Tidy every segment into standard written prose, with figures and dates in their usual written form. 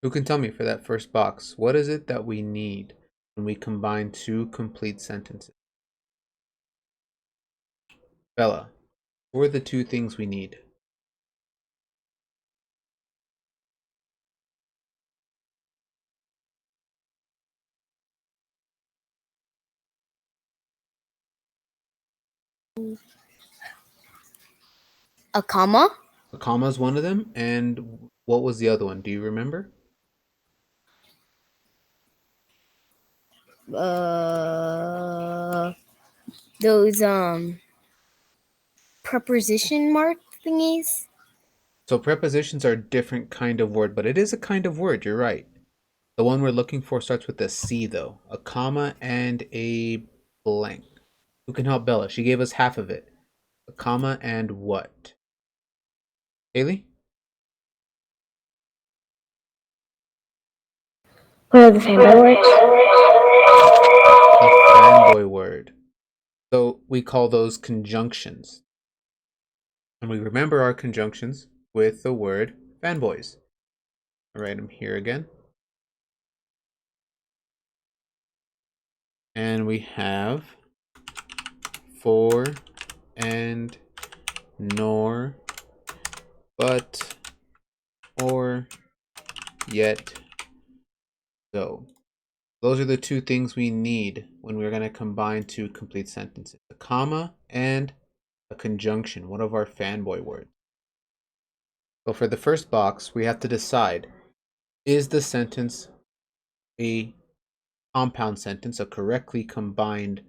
Who can tell me for that first box, what is it that we need when we combine two complete sentences? Bella, what are the two things we need? A comma? A comma is one of them, and what was the other one? Do you remember? Uh, those preposition mark thingies. So prepositions are a different kind of word, but it is a kind of word, you're right. The one we're looking for starts with a C, though. A comma and a blank. Who can help Bella? She gave us half of it. A comma and what? Haley? What are the fanboy words? A fanboy word. So we call those conjunctions. And we remember our conjunctions with the word fanboys. I'll write them here again. And we have for and nor, but, or, yet, so. Those are the two things we need when we're going to combine two complete sentences. A comma and a conjunction, one of our fanboy words. So for the first box, we have to decide, is the sentence a compound sentence, a correctly combined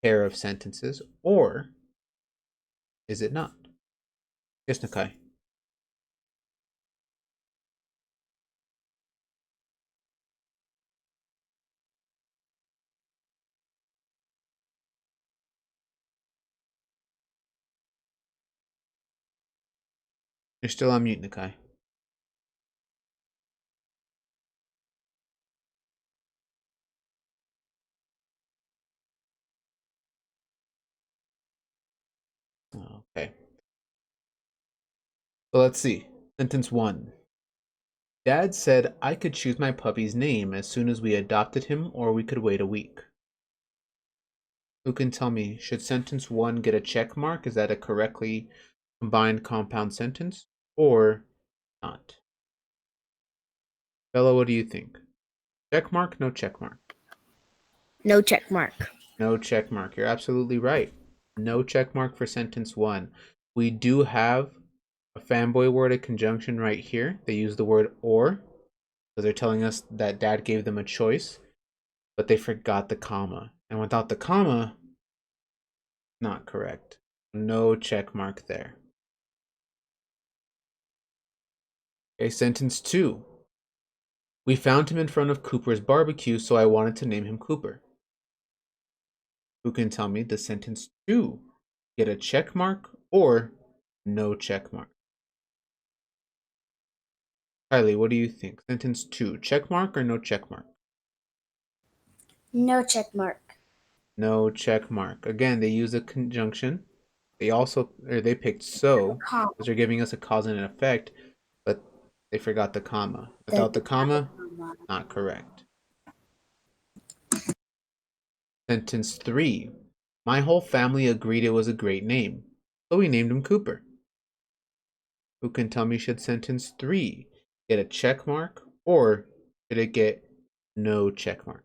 pair of sentences, or is it not? Yes, Nakai. You're still on mute, Nakai. Okay. So let's see. Sentence one. Dad said I could choose my puppy's name as soon as we adopted him, or we could wait a week. Who can tell me, should sentence one get a check mark? Is that a correctly combined compound sentence, or not? Bella, what do you think? Check mark, no check mark? No check mark. No check mark. You're absolutely right. No check mark for sentence one. We do have a fanboy word, a conjunction right here. They use the word or, so they're telling us that dad gave them a choice, but they forgot the comma. And without the comma, not correct. No check mark there. Okay, sentence two. We found him in front of Cooper's barbecue, so I wanted to name him Cooper. Who can tell me, does sentence two get a check mark or no check mark? Kylie, what do you think? Sentence two, check mark or no check mark? No check mark. No check mark. Again, they use a conjunction. They picked so, Comma. because they're giving us a cause and an effect, but they forgot the comma. Then Without the comma, not correct. Sentence three, my whole family agreed it was a great name, so we named him Cooper. Who can tell me, should sentence three get a check mark or should it get no check mark?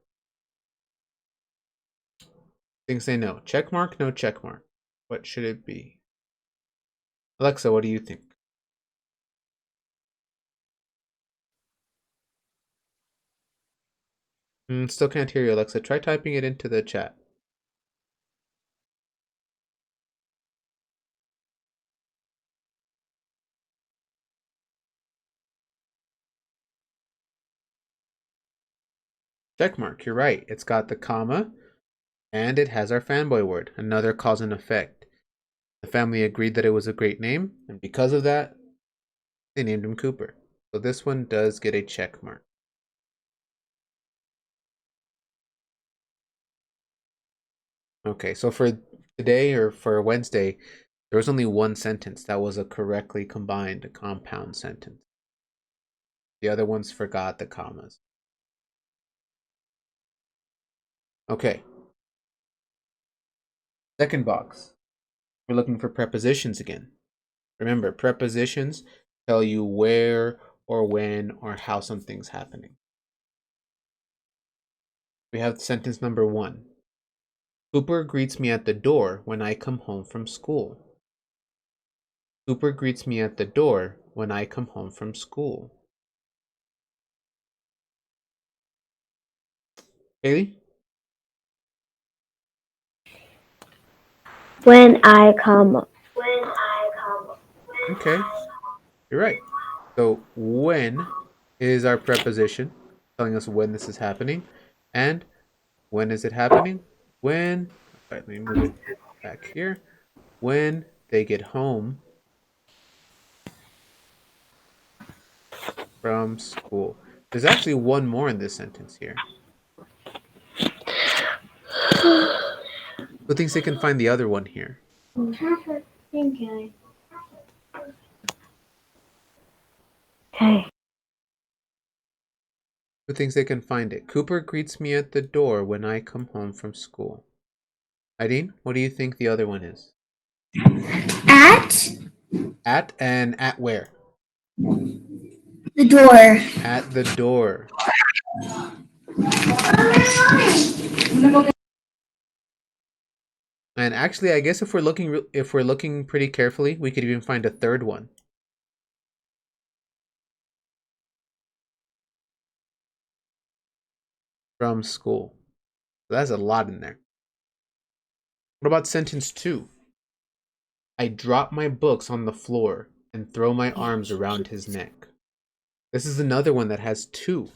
Things say no. Check mark, no check mark. What should it be? Alexa, what do you think? Still can't hear you, Alexa. Try typing it into the chat. Check mark, you're right. It's got the comma and it has our fanboy word, another cause and effect. The family agreed that it was a great name, and because of that, they named him Cooper. So this one does get a check mark. Okay, so for today or for Wednesday, there was only one sentence that was a correctly combined compound sentence. The other ones forgot the commas. Okay. Second box. We're looking for prepositions again. Remember, prepositions tell you where or when or how something's happening. We have sentence number 1. Cooper greets me at the door when I come home from school. Cooper greets me at the door when I come home from school. Haley? When I come. Okay, you're right. So when is our preposition telling us when this is happening. And when is it happening? When, all right, let me move it back here. When they get home from school. There's actually one more in this sentence here. Who thinks they can find the other one here? Okay. Who thinks they can find it? Cooper greets me at the door when I come home from school. Irene, what do you think the other one is? At At, and at where? the door. At the door. And actually, I guess if we're looking pretty carefully, we could even find a third one. From school. So that's a lot in there. What about sentence 2? I drop my books on the floor and throw my arms around his neck. This is another one that has 2.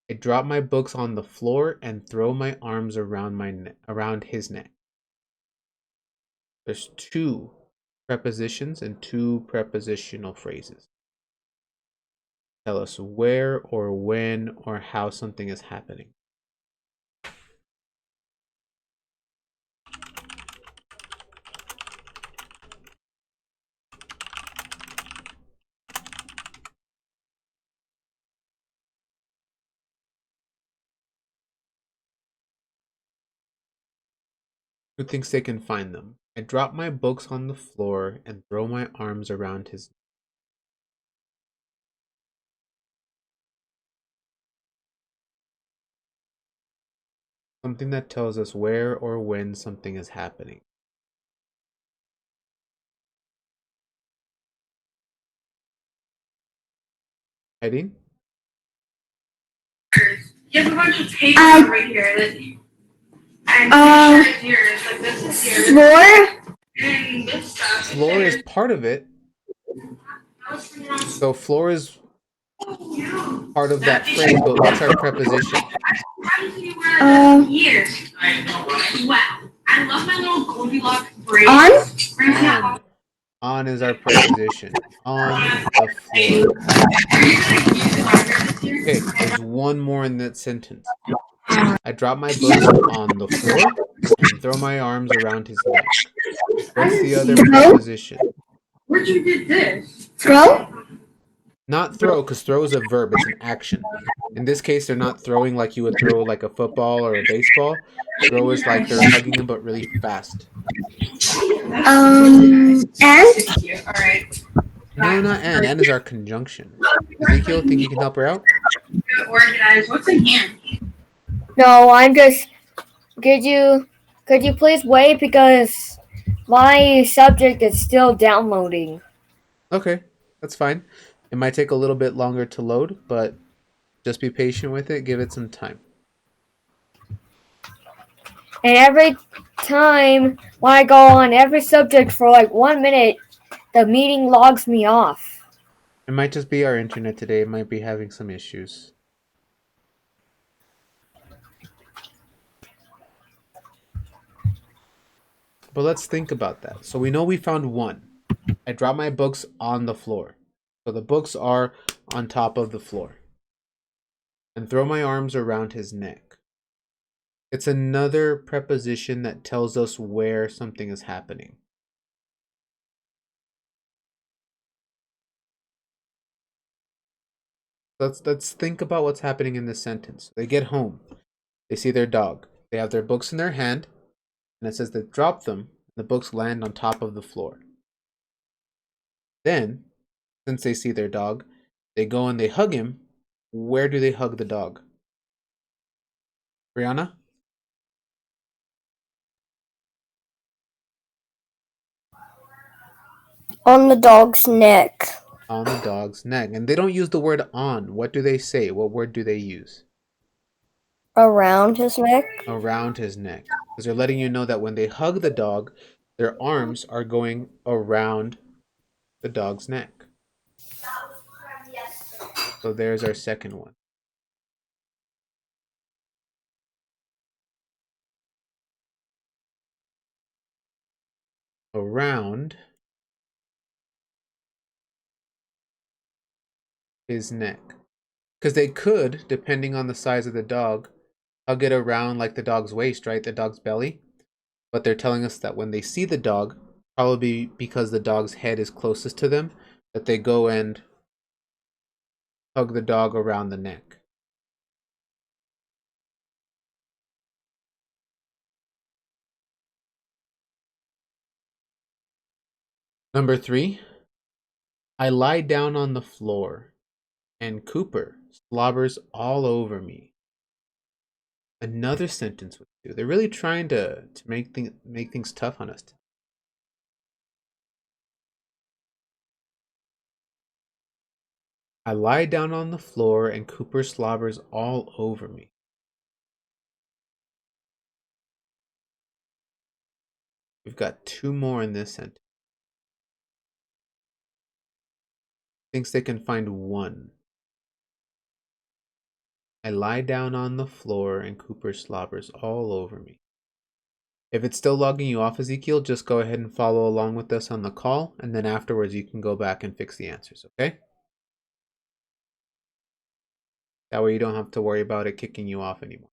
I drop my books on the floor and throw my arms around his neck. There's 2 prepositions and 2 prepositional phrases. Tell us where or when or how something is happening. Who thinks they can find them? I drop my books on the floor and throw my arms around his neck. Something that tells us where or when something is happening. Heading? You have a bunch of tape right here. And yours. Like this is yours. Floor. And this stuff. Floor is part of it. So floor is part of that phrase, but what's our preposition? Here. Wow. I love my little Goldilocks braids. On. On is our preposition. On the floor. Okay, there's one more in that sentence. I drop my books on the floor and throw my arms around his neck. What's the other preposition? Where'd you get this? Throw. Not throw, because throw is a verb. It's an action. In this case, they're not throwing like you would throw like a football or a baseball. Throw is like they're hugging him, but really fast. And. Alright. No, not and. And is our conjunction. Ezekiel, think you can help her out? Organized. What's in here? No, I'm just. Could you please wait because my subject is still downloading. Okay, that's fine. It might take a little bit longer to load, but just be patient with it. Give it some time. And every time when I go on every subject for like 1 minute, the meeting logs me off. It might just be our internet today. It might be having some issues. But let's think about that. So we know we found 1. I drop my books on the floor. So the books are on top of the floor. And throw my arms around his neck. It's another preposition that tells us where something is happening. Let's think about what's happening in this sentence. They get home. They see their dog. They have their books in their hand, and it says they drop them, and the books land on top of the floor. Then, since they see their dog, they go and they hug him. Where do they hug the dog? Brianna? On the dog's neck. On the dog's neck. And they don't use the word on. What do they say? What word do they use? Around his neck. Around his neck. Because they're letting you know that when they hug the dog, their arms are going around the dog's neck. So there's our second one. Around his neck. Because they could, depending on the size of the dog, hug it around like the dog's waist, right? The dog's belly. But they're telling us that when they see the dog, probably because the dog's head is closest to them, that they go and hug the dog around the neck. Number 3, I lie down on the floor and Cooper slobbers all over me. Another sentence with two. They're really trying to make things tough on us. I lie down on the floor and Cooper slobbers all over me. We've got 2 more in this sentence. Thinks they can find 1. I lie down on the floor and Cooper slobbers all over me. If it's still logging you off, Ezekiel, just go ahead and follow along with us on the call, and then afterwards you can go back and fix the answers, okay? That way you don't have to worry about it kicking you off anymore.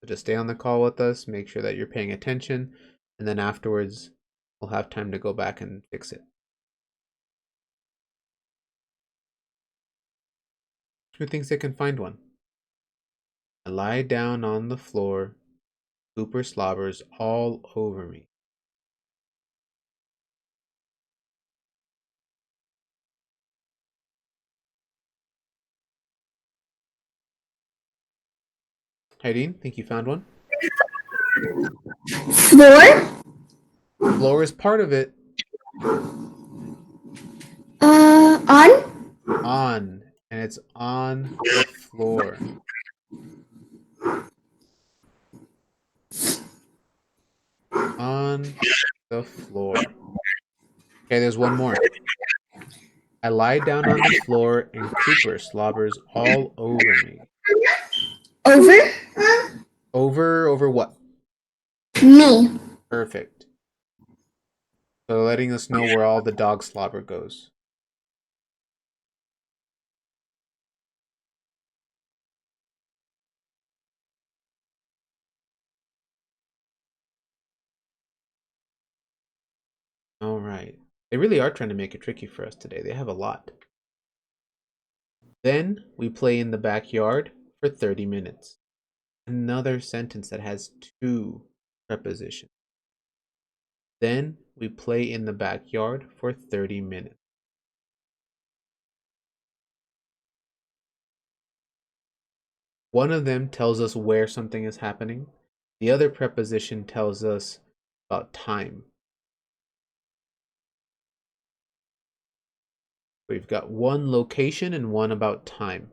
So just stay on the call with us, make sure that you're paying attention, and then afterwards we'll have time to go back and fix it. Who thinks they can find one? I lie down on the floor. Cooper slobbers all over me. Heidine, think you found one? Floor? Floor is part of it. On? On. And it's on the floor. On the floor. Okay, there's one more. I lie down on the floor and Cooper slobbers all over me. Over? Over what? Me. Perfect. So letting us know where all the dog slobber goes. All right. They really are trying to make it tricky for us today. They have a lot. Then we play in the backyard for 30 minutes. Another sentence that has 2 prepositions. Then we play in the backyard for 30 minutes. One of them tells us where something is happening. The other preposition tells us about time. We've got one location and one about time.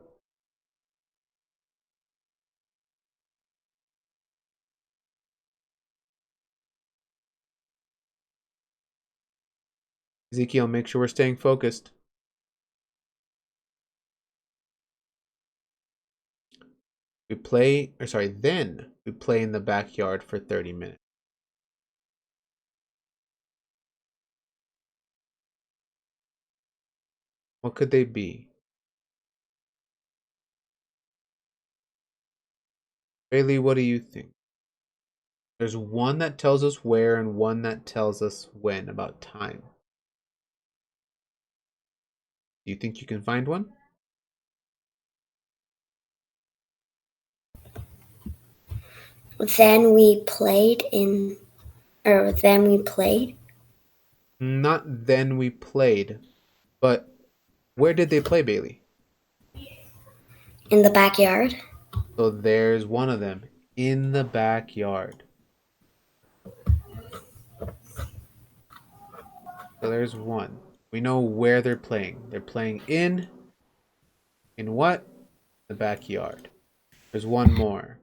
Ezekiel, make sure we're staying focused. Then we play in the backyard for 30 minutes. What could they be? Bailey, what do you think? There's one that tells us where and one that tells us when, about time. Do you think you can find one? Then we played then we played Not then we played, but where did they play, Bailey? in the backyard. So there's one of them, in the backyard. So there's one. We know where they're playing. They're playing in what? The backyard. There's one more.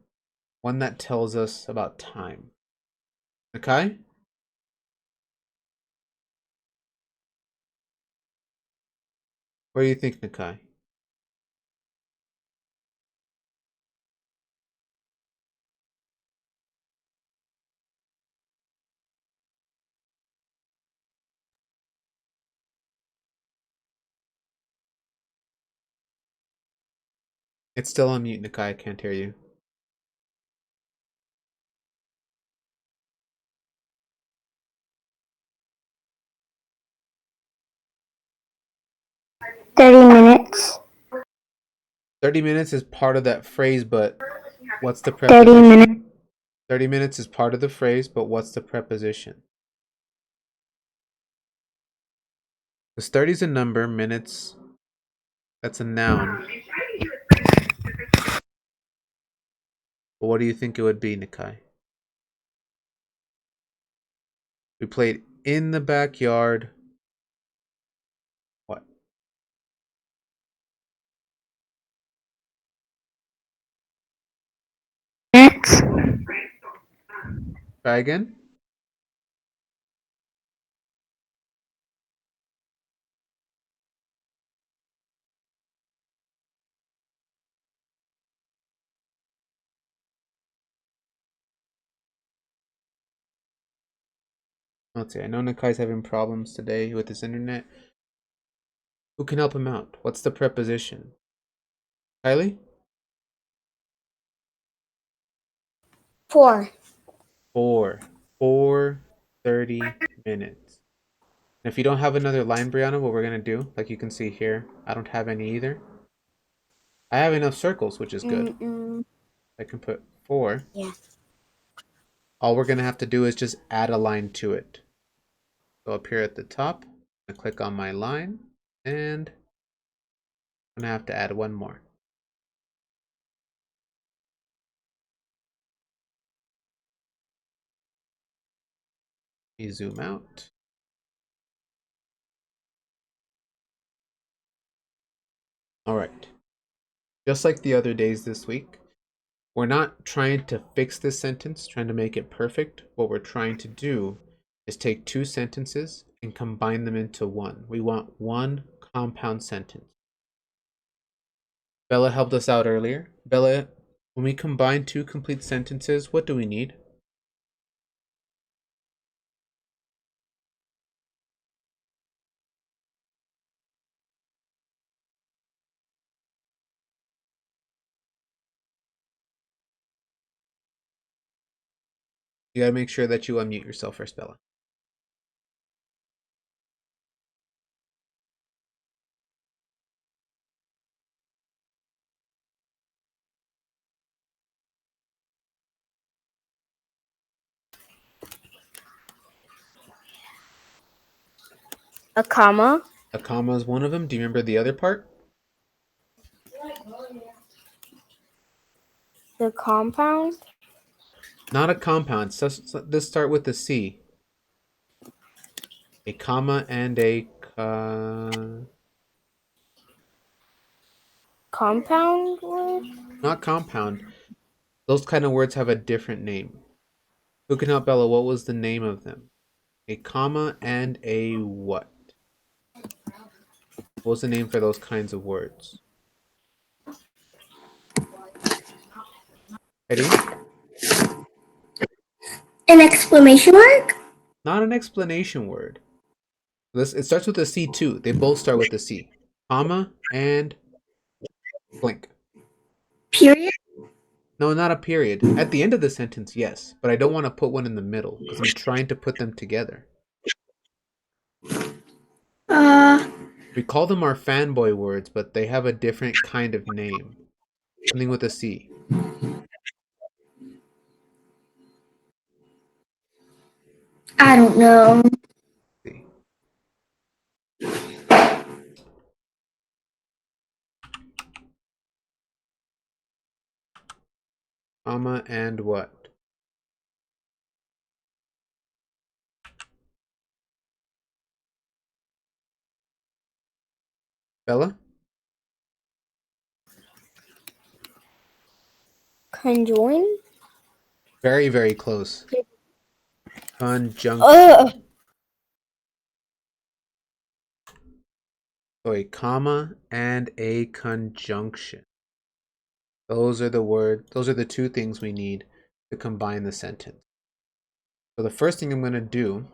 One that tells us about time. Okay? What do you think, Nakai? It's still on mute, Nakai. I can't hear you. $30. 30 minutes is part of that phrase, but what's the 30 preposition? minutes. 30 minutes is part of the phrase, but what's the preposition? Because 30 is a number, minutes, that's a noun. But what do you think it would be, Nakai? We played in the backyard. What? Minutes. Try again? Let's see. I know Nakai's having problems today with his internet. Who can help him out? What's the preposition? Kylie? 4. 4. 4:30 minutes. And if you don't have another line, Brianna, what we're going to do, like you can see here, I don't have any either. I have enough circles, which is good. I can put 4. Yeah. All we're going to have to do is just add a line to it. So up here at the top, I click on my line, and I'm going to have to add one more. You zoom out. All right. Just like the other days this week, we're not trying to fix this sentence, trying to make it perfect. What we're trying to do is take two sentences and combine them into one. We want one compound sentence. Bella helped us out earlier. Bella, when we combine two complete sentences, what do we need? You gotta make sure that you unmute yourself first, Bella. A comma. A comma is one of them. Do you remember the other part? The compound. Not a compound. So let's start with the C. A comma and a Compound word. not compound. Those kind of words have a different name. Who can help Bella? What was the name of them? A comma and a what? What was the name for those kinds of words? Eddie? An exclamation mark? Not an explanation word. It starts with a C too. They both start with a C. Comma and blank. Period? No, not a period. At the end of the sentence, yes. But I don't want to put one in the middle because I'm trying to put them together. We call them our fanboy words, but they have a different kind of name. Something with a C. I don't know. See. Comma and what? Bella? Conjoin? Very, very close. Conjunction. Ugh. So a comma and a conjunction. Those are the two things we need to combine the sentence. So the first thing I'm going to do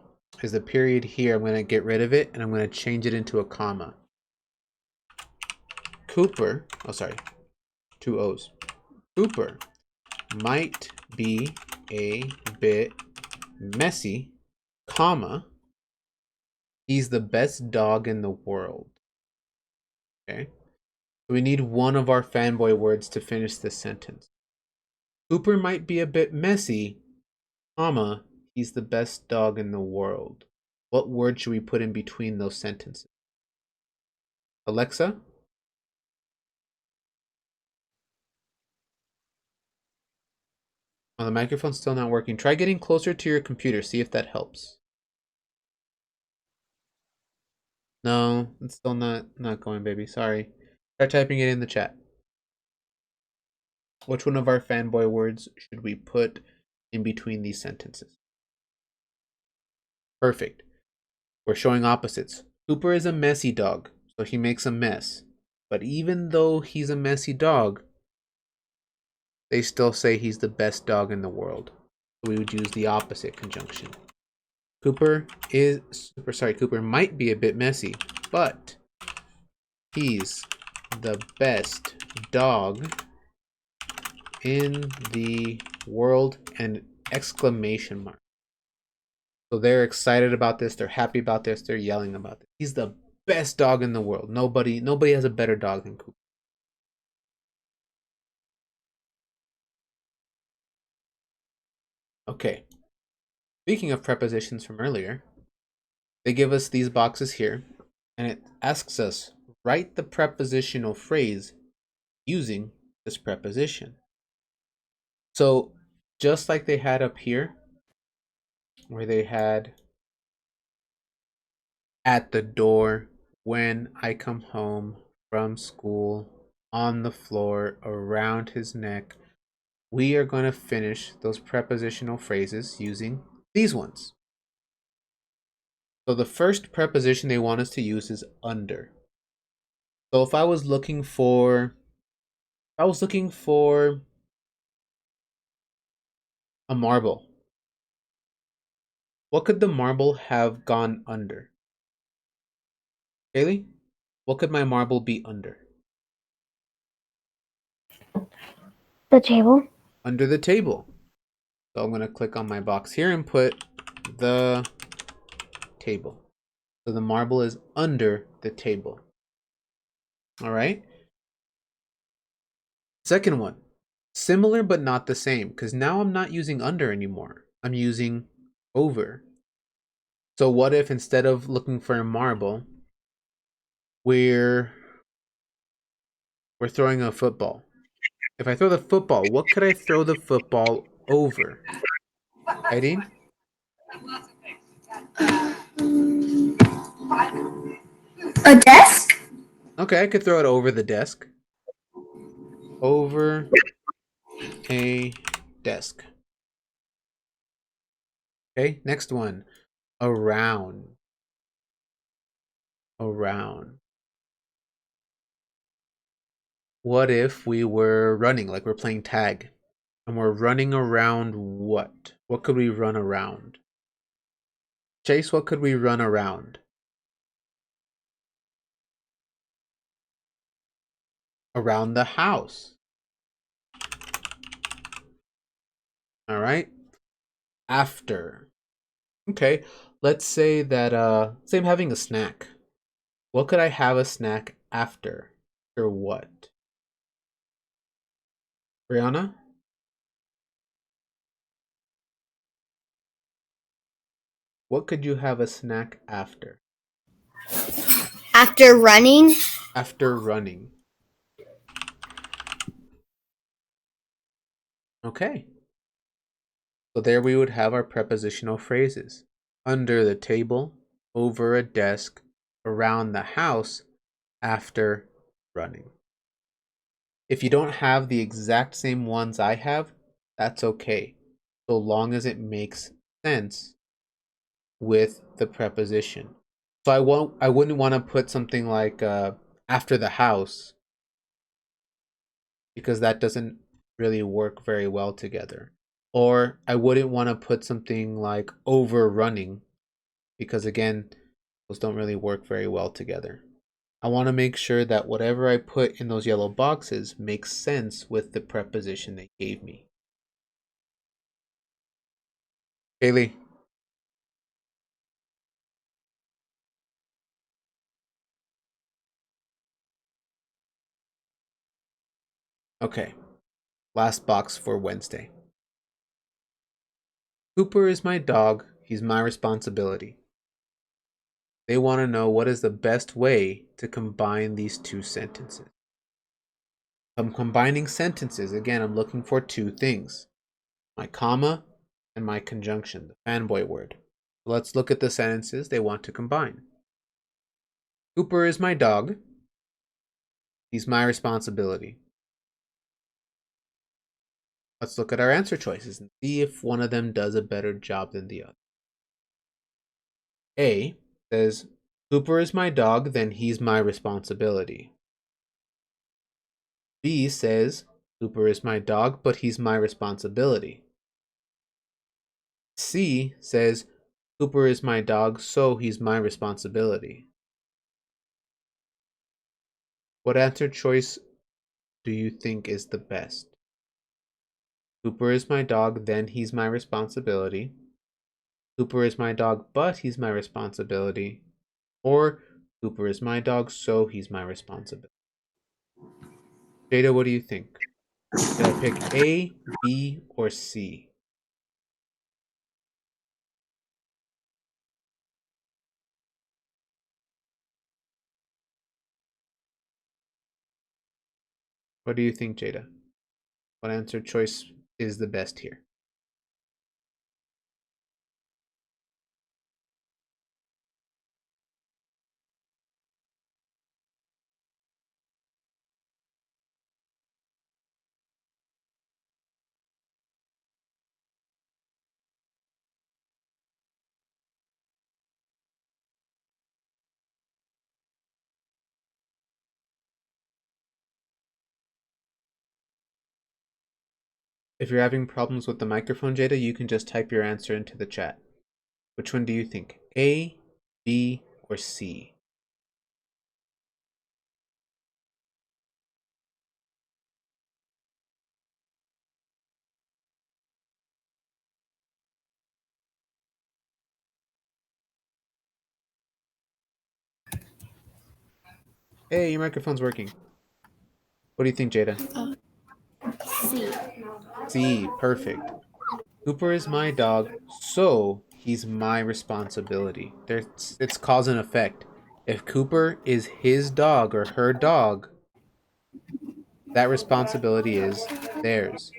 is the period here, I'm going to get rid of it and I'm going to change it into a comma. Cooper, oh sorry, two O's. Cooper might be a bit messy, comma, he's the best dog in the world. Okay? So we need one of our fanboy words to finish this sentence. Cooper might be a bit messy, comma, he's the best dog in the world. What word should we put in between those sentences? Alexa? Oh, the microphone's still not working. Try getting closer to your computer. See if that helps. No, it's still not going, baby. Sorry. Try typing it in the chat. Which one of our fanboy words should we put in between these sentences? Perfect. We're showing opposites. Cooper is a messy dog, so he makes a mess. But even though he's a messy dog, they still say he's the best dog in the world. So we would use the opposite conjunction. Cooper might be a bit messy, but he's the best dog in the world, and exclamation mark. So they're excited about this, they're happy about this, they're yelling about this. He's the best dog in the world. Nobody has a better dog than Cooper. Okay. Speaking of prepositions from earlier, they give us these boxes here, and it asks us, write the prepositional phrase using this preposition. So just like they had up here, where they had at the door, when I come home from school, on the floor, around his neck, we are going to finish those prepositional phrases using these ones. So the first preposition they want us to use is under. So if I was looking for a marble, what could the marble have gone under? Haley, what could my marble be under? The table. Under the table. So I'm going to click on my box here and put the table. So the marble is under the table. All right. Second one, similar but not the same, because now I'm not using under anymore. I'm using over. So what if instead of looking for a marble, we're throwing a football? If I throw the football, what could I throw the football over? Irene? A desk? Okay, I could throw it over the desk. Over a desk. Okay, next one. Around. Around. What if we were running, like we're playing tag, and we're running around what? What could we run around? Chase, what could we run around? Around the house. All right. After. Okay. Let's say that say I'm having a snack. What could I have a snack after? Or what? Brianna? What could you have a snack after? After running, After running. Okay. So there we would have our prepositional phrases. Under the table, over a desk, around the house, after running. If you don't have the exact same ones I have, that's okay, so long as it makes sense with the preposition. So I wouldn't want to put something like after the house, because that doesn't really work very well together. Or I wouldn't want to put something like over running, because again, those don't really work very well together. I want to make sure that whatever I put in those yellow boxes makes sense with the preposition they gave me. Haley. Okay, last box for Wednesday. Cooper is my dog. He's my responsibility. They want to know what is the best way to combine these two sentences. I'm combining sentences. Again, I'm looking for two things. My comma and my conjunction, the fanboy word. Let's look at the sentences they want to combine. Cooper is my dog. He's my responsibility. Let's look at our answer choices and see if one of them does a better job than the other. A says, Cooper is my dog, then he's my responsibility. B says, Cooper is my dog, but he's my responsibility. C says, Cooper is my dog, so he's my responsibility. What answer choice do you think is the best? Cooper is my dog, then he's my responsibility. Cooper is my dog, but he's my responsibility. Or Cooper is my dog, so he's my responsibility. Jada, what do you think? Should I pick A, B, or C? What do you think, Jada? What answer choice is the best here? If you're having problems with the microphone, Jada, you can just type your answer into the chat. Which one do you think? A, B, or C? Hey, your microphone's working. What do you think, Jada? C. C, perfect. Cooper is my dog, so he's my responsibility. It's cause and effect. If Cooper is his dog or her dog, that responsibility is theirs.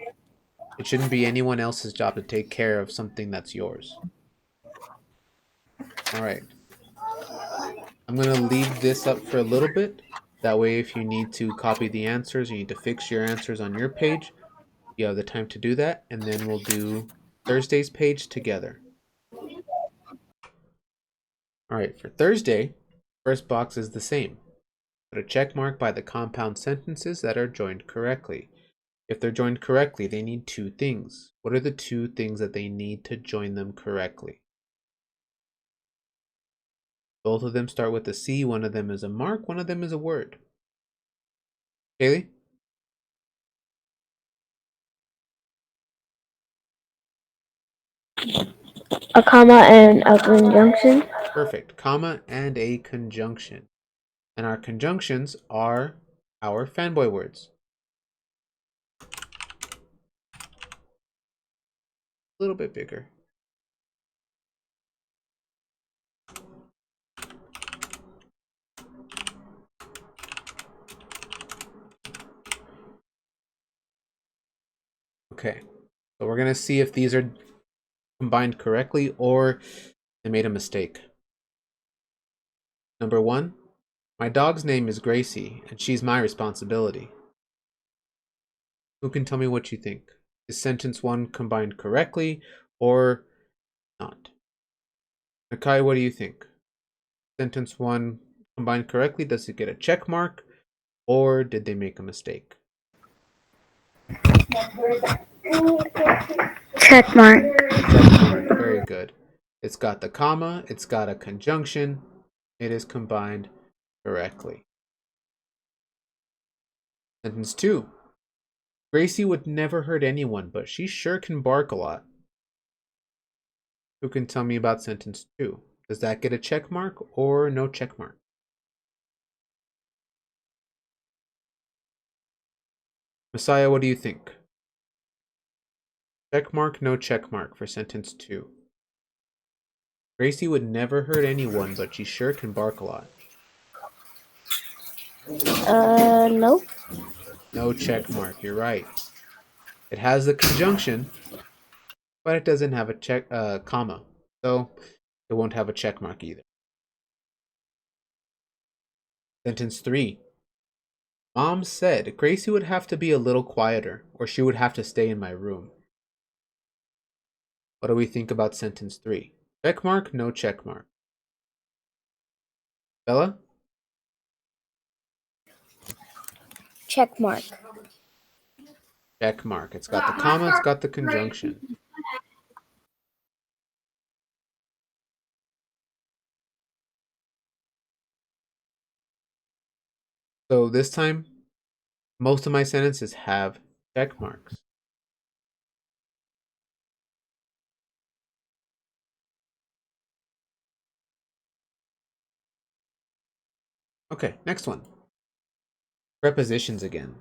It shouldn't be anyone else's job to take care of something that's yours. All right. I'm going to leave this up for a little bit. That way, if you need to copy the answers, you need to fix your answers on your page, you have the time to do that, and then we'll do Thursday's page together. All right, for Thursday, first box is the same. Put a check mark by the compound sentences that are joined correctly. If they're joined correctly, they need two things. What are the two things that they need to join them correctly? Both of them start with a C. One of them is a mark. One of them is a word. Haley? A comma and a conjunction. Perfect. Comma and a conjunction. And our conjunctions are our fanboy words. A little bit bigger. Okay, so we're going to see if these are combined correctly or they made a mistake. Number 1, my dog's name is Gracie, and she's my responsibility. Who can tell me what you think? Is sentence 1 combined correctly or not? Nakai, what do you think? Sentence 1 combined correctly, does it get a check mark, or did they make a mistake? Check mark. Check mark, very good. It's got the comma, it's got a conjunction, it is combined correctly. Sentence 2. Gracie would never hurt anyone, but she sure can bark a lot. Who can tell me about sentence 2? Does that get a check mark or no check mark? Messiah, what do you think? Check mark, no check mark for sentence 2. Gracie would never hurt anyone, but she sure can bark a lot. Nope. No check mark, you're right. It has the conjunction, but it doesn't have a comma, so it won't have a check mark either. Sentence 3. Mom said Gracie would have to be a little quieter, or she would have to stay in my room. What do we think about sentence 3? Check mark, no check mark. Bella? Check mark. Check mark. It's got the comma, it's got the conjunction. So this time, most of my sentences have check marks. Okay, next one. Prepositions again.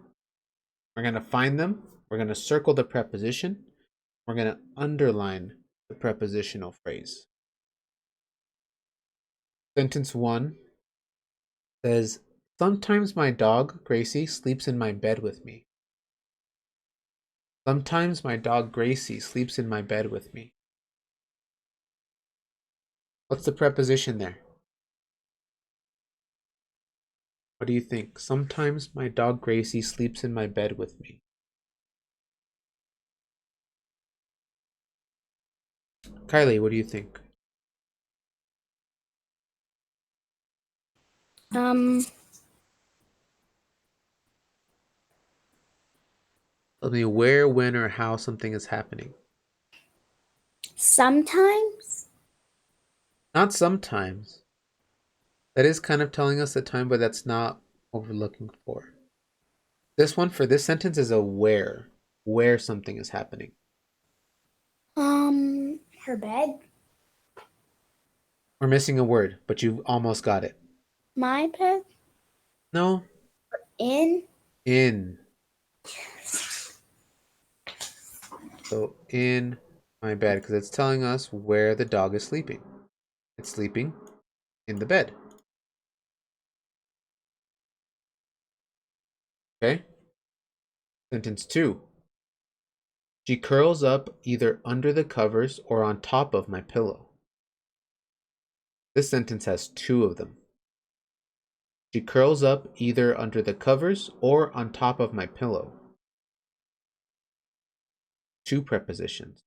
We're going to find them. We're going to circle the preposition. We're going to underline the prepositional phrase. Sentence 1 says, sometimes my dog, Gracie, sleeps in my bed with me. Sometimes my dog, Gracie, sleeps in my bed with me. What's the preposition there? What do you think? Sometimes my dog, Gracie, sleeps in my bed with me. Kylie, what do you think? Tell me where, when, or how something is happening. Sometimes. Not sometimes. That is kind of telling us the time, but that's not what we're looking for. This one for this sentence is a where something is happening. Her bed. We're missing a word, but you almost got it. My bed. No, In. in. So in my bed, because it's telling us where the dog is sleeping. It's sleeping in the bed. Okay? Sentence 2. She curls up either under the covers or on top of my pillow. This sentence has 2 of them. She curls up either under the covers or on top of my pillow. 2 prepositions.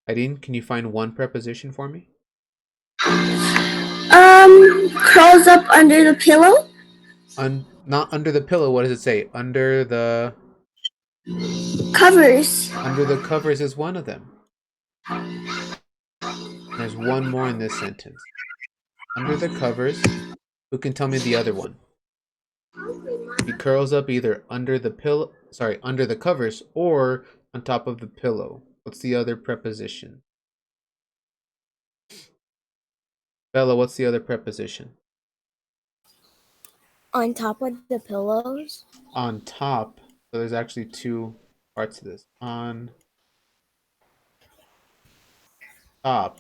Aideen, can you find one preposition for me? Curls up under the pillow. Not under the pillow. What does it say? Under the Covers. Under the covers is one of them. There's one more in this sentence. Under the covers. Who can tell me the other one? He curls up either under the covers or on top of the pillow. What's the other preposition? Bella, what's the other preposition? On top of the pillows. On top. So there's actually 2 parts to this. On top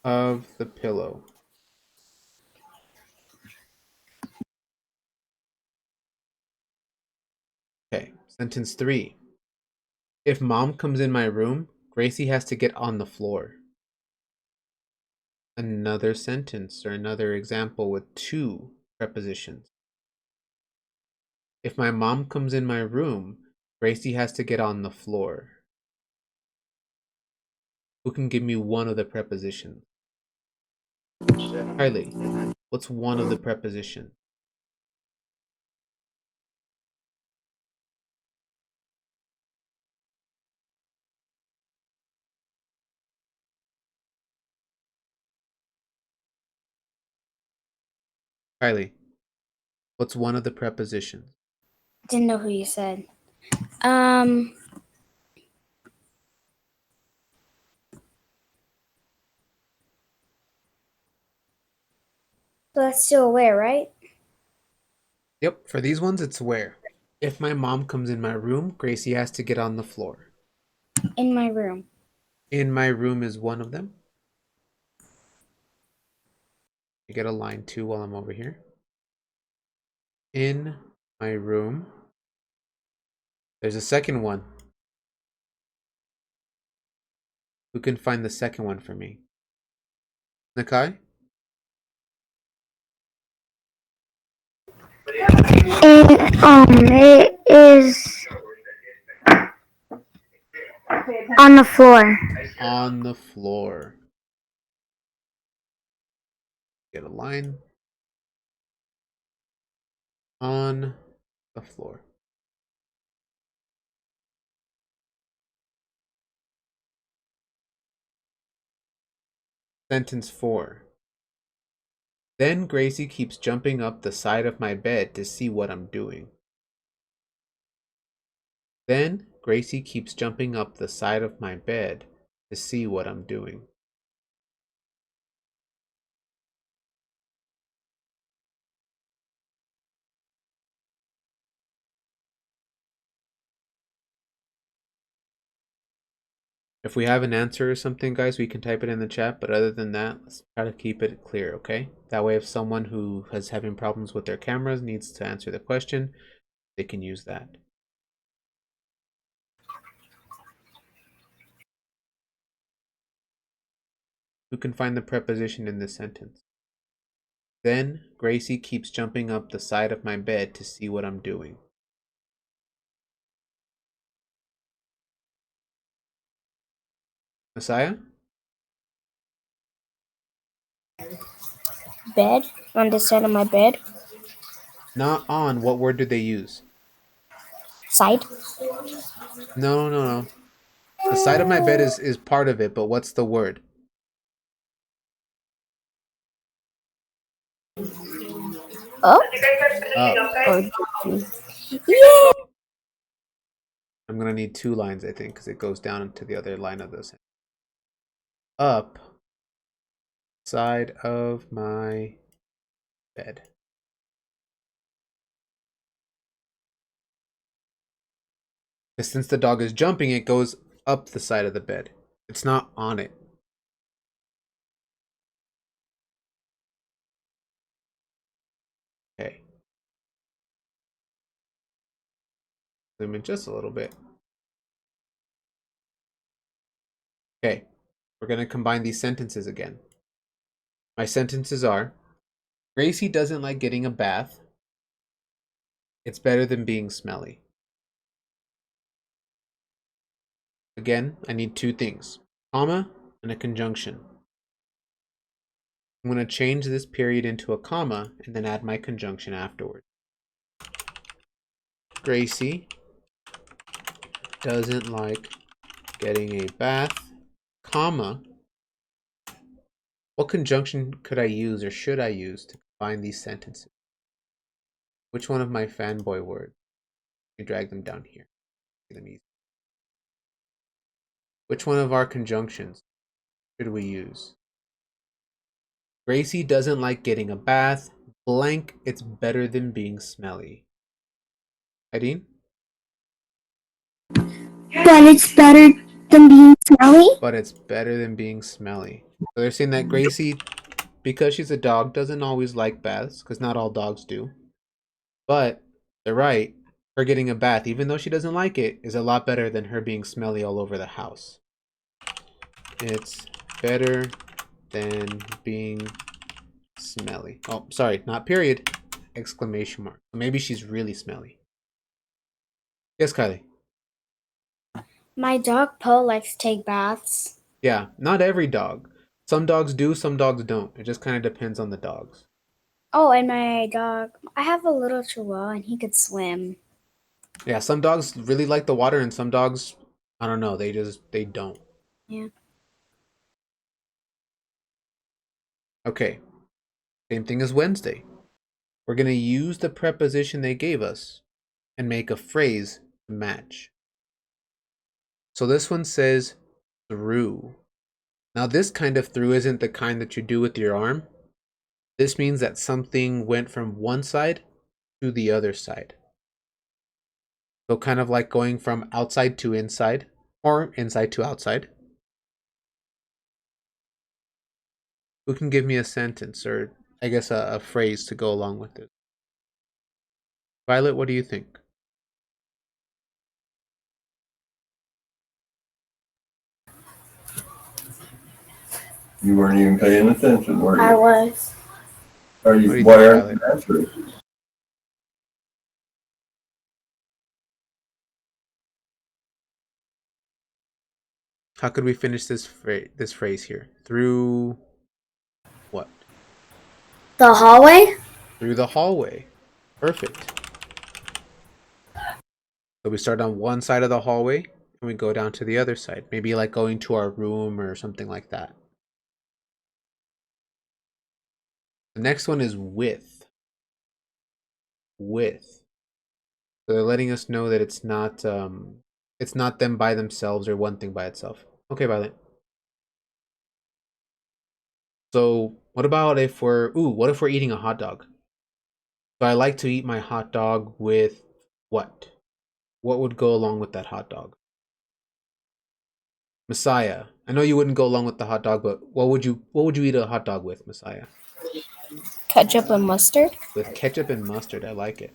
of the pillow. Sentence 3. If mom comes in my room, Gracie has to get on the floor. Another sentence or another example with 2 prepositions. If my mom comes in my room, Gracie has to get on the floor. Who can give me one of the prepositions? Kylie, what's one of the prepositions? Kylie, what's one of the prepositions? Didn't know who you said. So that's still aware, right? Yep, for these ones, it's where. If my mom comes in my room, Gracie has to get on the floor. In my room. In my room is one of them. You get a line 2 while I'm over here. In my room. There's a second one. Who can find the second one for me? Nakai? It is on the floor. On the floor. Get a line. On the floor. Sentence 4. Then Gracie keeps jumping up the side of my bed to see what I'm doing. Then Gracie keeps jumping up the side of my bed to see what I'm doing. If we have an answer or something, guys, we can type it in the chat. But other than that, let's try to keep it clear, okay? That way, if someone who is having problems with their cameras needs to answer the question, they can use that. Who can find the preposition in this sentence? Then Gracie keeps jumping up the side of my bed to see what I'm doing. Messiah? Bed. On the side of my bed. Not on. What word did they use? Side. No. The side of my bed is part of it, but what's the word? Up. Up. Yeah. I'm going to need 2 lines, I think, because it goes down into the other line of this. Up. Side of my bed. Because since the dog is jumping, it goes up the side of the bed. It's not on it. Okay. Zoom in just a little bit. Okay. We're going to combine these sentences again. My sentences are, Gracie doesn't like getting a bath. It's better than being smelly. Again, I need 2 things. Comma and a conjunction. I'm going to change this period into a comma and then add my conjunction afterward. Gracie doesn't like getting a bath, comma. What conjunction could I use or should I use to combine these sentences? Which one of my fanboy words? Let me drag them down here. Which one of our conjunctions should we use? Gracie doesn't like getting a bath, blank, it's better than being smelly. Ideen? But it's better than being smelly. But it's better than being smelly. So they're saying that Gracie, because she's a dog, doesn't always like baths, because not all dogs do. But they're right. her getting a bath, even though she doesn't like it, is a lot better than her being smelly all over the house. It's better than being smelly. Oh, sorry, not period. Exclamation mark. Maybe she's really smelly. Yes, Kylie. My dog Poe likes to take baths. Yeah, not every dog. Some dogs do, some dogs don't. It just kind of depends on the dogs. Oh, and my dog, I have a little chihuahua and he could swim. Yeah, some dogs really like the water and some dogs, I don't know, they don't. Yeah. Okay, same thing as Wednesday. We're going to use the preposition they gave us and make a phrase to match. So this one says through. Now this kind of through isn't the kind that you do with your arm. This means that something went from one side to the other side. So kind of like going from outside to inside or inside to outside. Who can give me a sentence or I guess a phrase to go along with it? Violet, what do you think? You weren't even paying attention, were I you? was. Are What do you, you why think, aren't you answering? How could we finish this phrase here? Through what? The hallway? Through the hallway. Perfect. So we start on one side of the hallway and we go down to the other side. Maybe like going to our room or something like that. The next one is with. With. So they're letting us know that it's not them by themselves or one thing by itself. Okay, Violet. So what about if what if we're eating a hot dog? So I like to eat my hot dog with what? What would go along with that hot dog? Messiah. I know you wouldn't go along with the hot dog, but what would you eat a hot dog with, Messiah? Ketchup and mustard? With ketchup and mustard. I like it.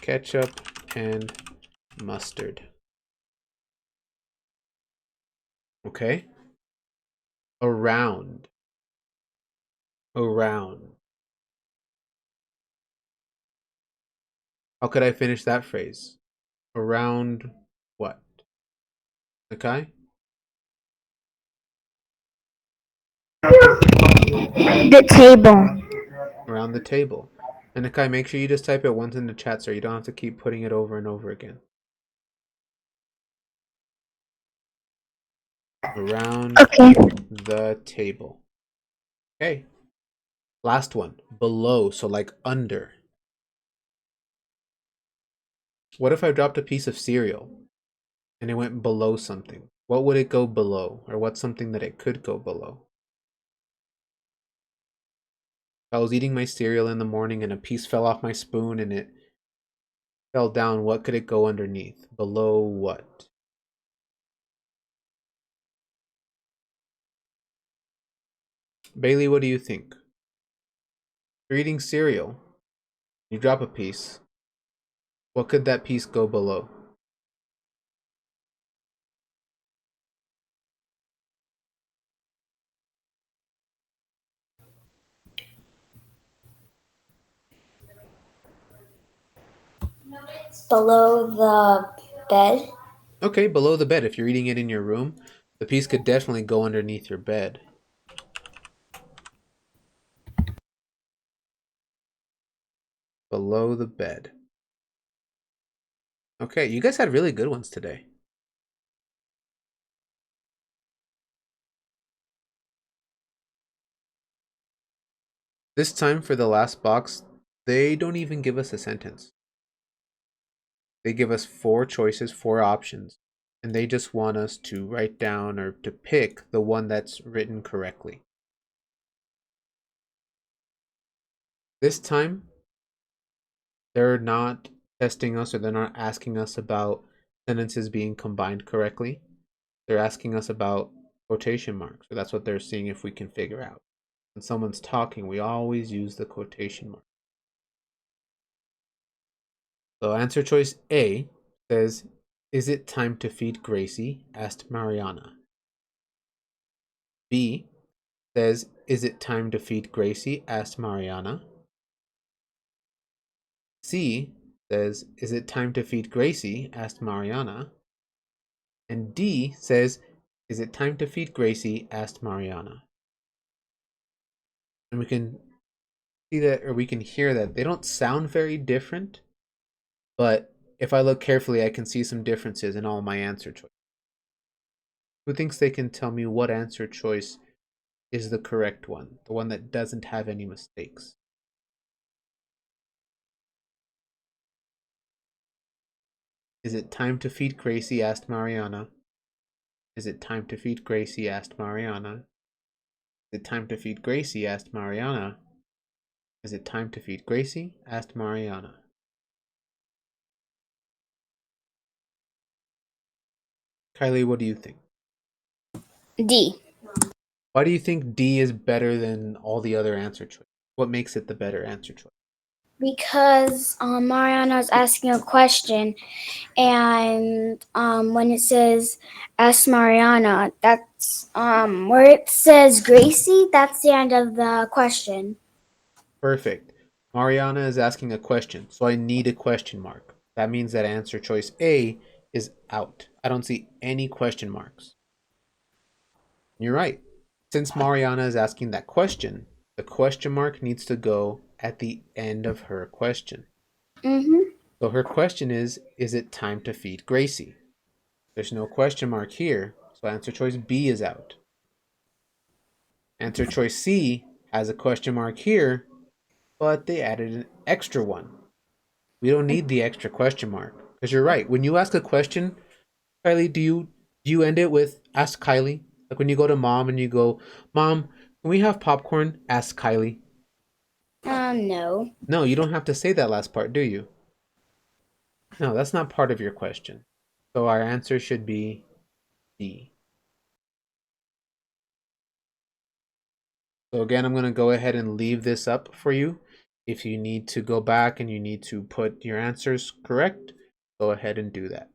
Ketchup and mustard. Okay. Around. Around. How could I finish that phrase? Around what? Okay? The table. Around the table. And Nakai, make sure you just type it once in the chat so you don't have to keep putting it over and over again. Around the table. Okay. Last one. Below, so like under. What if I dropped a piece of cereal and it went below something? What would it go below? Or what's something that it could go below? If I was eating my cereal in the morning and a piece fell off my spoon and it fell down, what could it go underneath? Below what? Bailey, what do you think? You're eating cereal. You drop a piece. What could that piece go below? Below the bed? Okay, below the bed. If you're eating it in your room, the piece could definitely go underneath your bed. Below the bed. Okay, you guys had really good ones today. This time for the last box, they don't even give us a sentence. They give us 4 choices, 4 options, and they just want us to write down or to pick the one that's written correctly. This time, they're not testing us or they're not asking us about sentences being combined correctly. They're asking us about quotation marks. So that's what they're seeing if we can figure out. When someone's talking, we always use the quotation mark. So answer choice A says, "Is it time to feed Gracie?" asked Mariana. B says, "Is it time to feed Gracie?" asked Mariana. C says, "Is it time to feed Gracie?" asked Mariana. And D says, "Is it time to feed Gracie?" asked Mariana. And we can see that, or we can hear that they don't sound very different, but if I look carefully, I can see some differences in all my answer choices. Who thinks they can tell me what answer choice is the correct one, the one that doesn't have any mistakes? Is it time to feed Gracie? Asked Mariana. Is it time to feed Gracie? Asked Mariana. Is it time to feed Gracie? Asked Mariana. Is it time to feed Gracie? Asked Mariana. Kylie, what do you think? D. Why do you think D is better than all the other answer choices? What makes it the better answer choice? Because Mariana is asking a question, and when it says "Ask Mariana," that's where it says Gracie. That's the end of the question. Perfect. Mariana is asking a question, so I need a question mark. That means that answer choice A is out. I don't see any question marks. You're right. Since Mariana is asking that question, the question mark needs to go at the end of her question. So her question is it time to feed Gracie? There's no question mark here, so answer choice B is out. Answer choice C has a question mark here, but they added an extra one. We don't need the extra question mark, because you're right. When you ask a question, Kylie, do you end it with "Ask Kylie"? Like when you go to mom and you go, "Mom, can we have popcorn?" Ask Kylie. No. No, you don't have to say that last part, do you? No, that's not part of your question. So our answer should be D. So again, I'm going to go ahead and leave this up for you. If you need to go back and you need to put your answers correct, go ahead and do that.